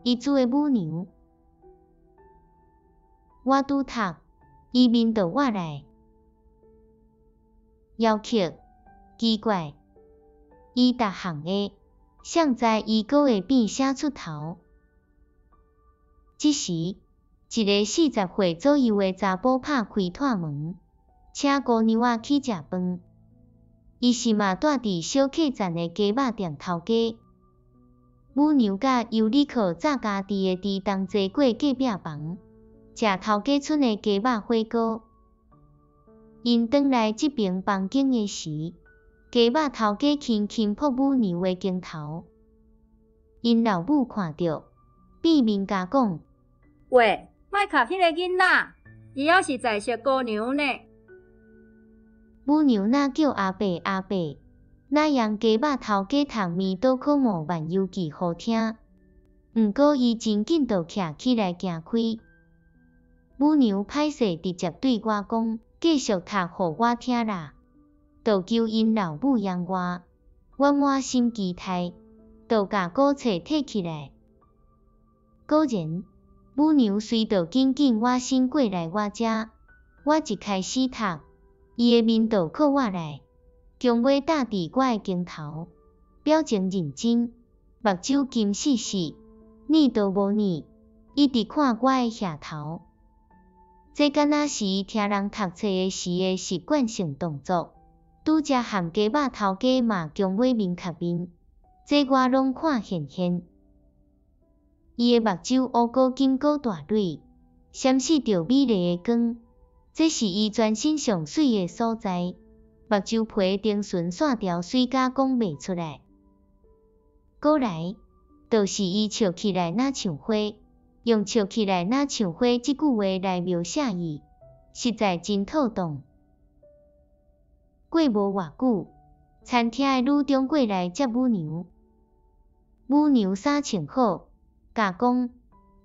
伊煮的母娘。我拄读，伊面倒我来，要求奇怪，伊逐项个，谁知伊阁会变写出头。这时，一个40岁左右的查甫拍开拖门，请姑娘仔去食饭。伊是嘛住伫小客栈的鸡肉店头家。母娘甲尤里克早家己的伫同坐过隔壁房，食头家剩的鸡肉火锅。因转来这边房间的时，鸡肉头家轻轻扑母娘的肩头。因老母看到，变面甲讲：喂，莫卡迄个囡仔，伊还是在色姑娘呢。母娘哪叫阿伯阿伯，哪样鸡肉头家头面倒可无万尤记好听。毋过伊真紧就徛起来行开。母娘歹势直接对我讲，继续读互我听啦。就求因老母养我，我满心期待，就甲古册摕起来。果然，母娘随着紧紧我身过来我遮，我一开始读，伊的面就靠我来，将尾搭伫我的肩头，表情认真，目睭金细细，腻都无腻，一直看我的额头。这敢若是伊听人读册的时的习惯性动作，拄则和鸡肉头家嘛将尾面壳面，这我拢看现现。伊的目睭乌高金高大蕊，闪烁着美丽的光，这是伊全身上水的所在。目睭皮顶顺线条水甲讲袂出来。过来，就是伊笑起来若像花。用笑起来若像花这句话来描写伊，实在真妥当。过无偌久，餐厅的女中过来接母娘。母娘衫穿好，甲讲：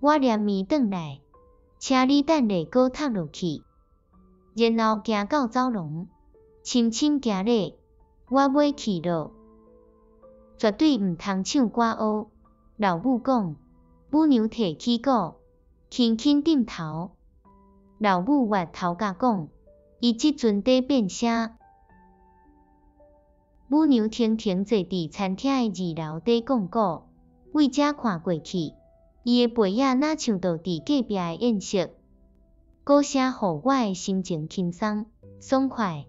我连面转来，请你等下搁读落去。然后行到走廊，深深行礼，我买去咯。绝对毋通唱歌学。老母讲。母娘提起鼓，轻轻点头。老母歪头甲讲，伊即阵在变声。母娘停停坐伫餐厅的2楼底讲鼓，为遮看过去，伊的背影若像倒伫隔壁的宴席。鼓声互我的心情轻松爽快。